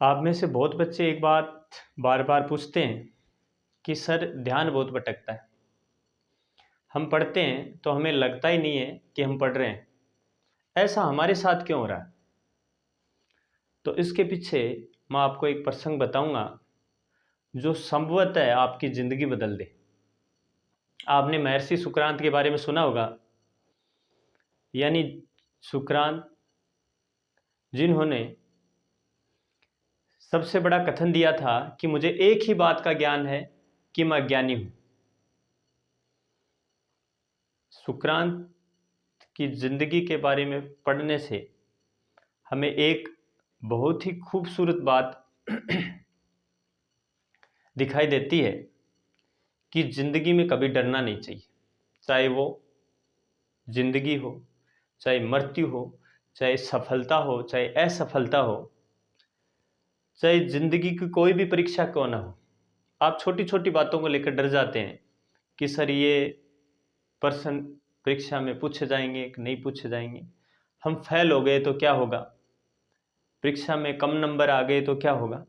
आप में से बहुत बच्चे एक बात बार बार पूछते हैं कि सर ध्यान बहुत भटकता है। हम पढ़ते हैं तो हमें लगता ही नहीं है कि हम पढ़ रहे हैं। ऐसा हमारे साथ क्यों हो रहा है? तो इसके पीछे मैं आपको एक प्रसंग बताऊंगा जो संभवतः आपकी ज़िंदगी बदल दे। आपने महर्षि सुकरांत के बारे में सुना होगा, यानी सुकरांत जिन्होंने सबसे बड़ा कथन दिया था कि मुझे एक ही बात का ज्ञान है कि मैं अज्ञानी हूं। सुकरांत की जिंदगी के बारे में पढ़ने से हमें एक बहुत ही खूबसूरत बात दिखाई देती है कि जिंदगी में कभी डरना नहीं चाहिए। चाहे वो जिंदगी हो, चाहे मृत्यु हो, चाहे सफलता हो, चाहे असफलता हो, चाहे जिंदगी की कोई भी परीक्षा क्यों ना हो। आप छोटी छोटी बातों को लेकर डर जाते हैं कि सर ये प्रश्न परीक्षा में पूछे जाएंगे कि नहीं पूछे जाएंगे, हम फेल हो गए तो क्या होगा, परीक्षा में कम नंबर आ गए तो क्या होगा।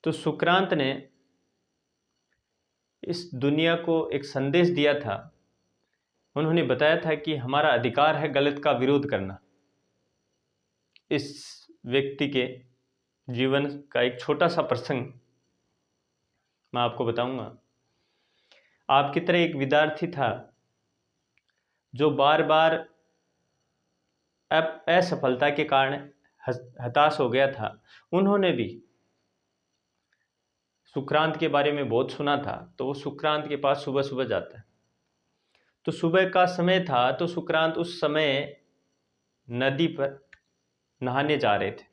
तो सुकरांत ने इस दुनिया को एक संदेश दिया था। उन्होंने बताया था कि हमारा अधिकार है गलत का विरोध करना। इस व्यक्ति के जीवन का एक छोटा सा प्रसंग मैं आपको बताऊंगा। आपकी तरह एक विद्यार्थी था जो बार बार असफलता के कारण हताश हो गया था। उन्होंने भी सुकरांत के बारे में बहुत सुना था, तो वो सुकरांत के पास सुबह सुबह जाता है। तो सुबह का समय था, तो सुकरांत उस समय नदी पर नहाने जा रहे थे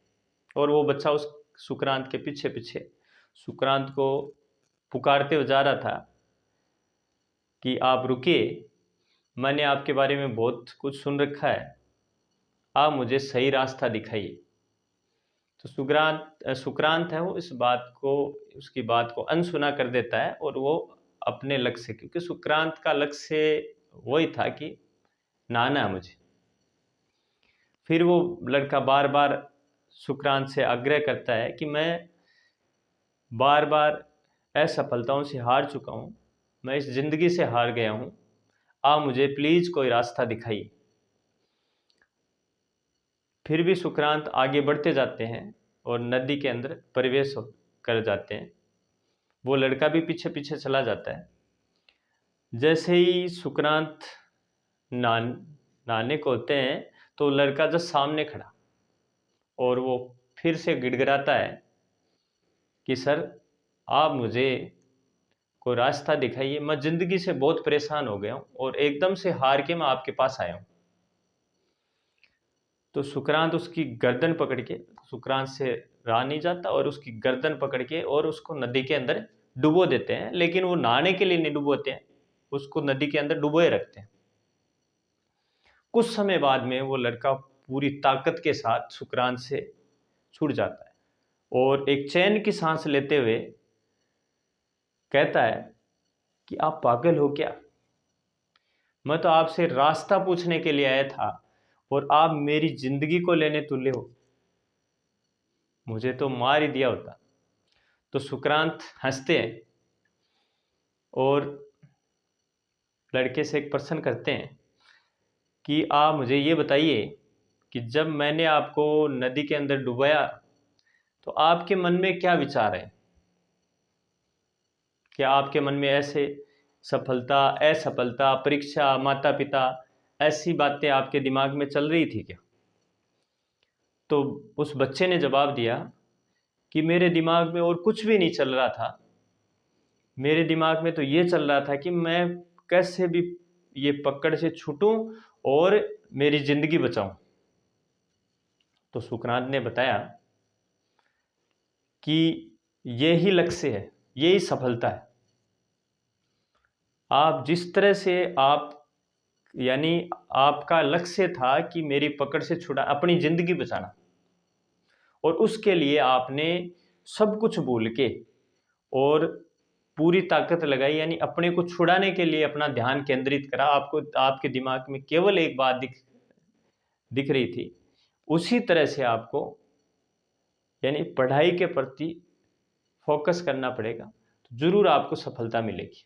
और वो बच्चा उस सुकरांत के पीछे पीछे सुकरांत को पुकारते हुए जा रहा था कि आप रुकिए, मैंने आपके बारे में बहुत कुछ सुन रखा है, आप मुझे सही रास्ता दिखाइए। तो सुकरांत है वो इस बात को, उसकी बात को अनसुना कर देता है और वो अपने लक्ष्य, क्योंकि सुकरांत का लक्ष्य वही था कि नहाना है मुझे। फिर वो लड़का बार बार सुकरांत से आग्रह करता है कि मैं बार बार असफलताओं से हार चुका हूँ, मैं इस जिंदगी से हार गया हूँ, आप मुझे प्लीज कोई रास्ता दिखाइए। फिर भी सुकरांत आगे बढ़ते जाते हैं और नदी के अंदर प्रवेश कर जाते हैं। वो लड़का भी पीछे पीछे चला जाता है। जैसे ही सुकरांत नहाने को होते हैं तो लड़का जब सामने खड़ा और वो फिर से गिड़गिड़ाता है कि सर आप मुझे कोई रास्ता दिखाइए, मैं जिंदगी से बहुत परेशान हो गया हूँ और एकदम से हार के मैं आपके पास आया हूँ। तो सुकरांत उसकी गर्दन पकड़ के, सुकरांत से रहा नहीं जाता और उसकी गर्दन पकड़ के और उसको नदी के अंदर डुबो देते हैं। लेकिन वो नहाने के लिए नहीं डुबोते हैं, उसको नदी के अंदर डुबोए रखते हैं। कुछ समय बाद में वो लड़का पूरी ताकत के साथ सुकरांत से छूट जाता है और एक चैन की सांस लेते हुए कहता है कि आप पागल हो क्या, मैं तो आपसे रास्ता पूछने के लिए आया था और आप मेरी जिंदगी को लेने तुले हो, मुझे तो मार ही दिया होता। तो सुकरांत हंसते हैं और लड़के से एक प्रश्न करते हैं कि आप मुझे ये बताइए कि जब मैंने आपको नदी के अंदर डुबाया तो आपके मन में क्या विचार है? क्या आपके मन में ऐसे सफलता, असफलता, परीक्षा, माता पिता, ऐसी बातें आपके दिमाग में चल रही थी क्या? तो उस बच्चे ने जवाब दिया कि मेरे दिमाग में और कुछ भी नहीं चल रहा था, मेरे दिमाग में तो ये चल रहा था कि मैं कैसे भी ये पकड़ से छूटूं और मेरी जिंदगी बचाऊं। तो सुकरांत ने बताया कि यही लक्ष्य है, यही सफलता है। आप जिस तरह से आप, यानी आपका लक्ष्य था कि मेरी पकड़ से छुड़ा, अपनी जिंदगी बचाना, और उसके लिए आपने सब कुछ भूल के और पूरी ताकत लगाई, यानी अपने को छुड़ाने के लिए अपना ध्यान केंद्रित करा। आपको आपके दिमाग में केवल एक बात दिख रही थी, उसी तरह से आपको यानी पढ़ाई के प्रति फोकस करना पड़ेगा, तो ज़रूर आपको सफलता मिलेगी।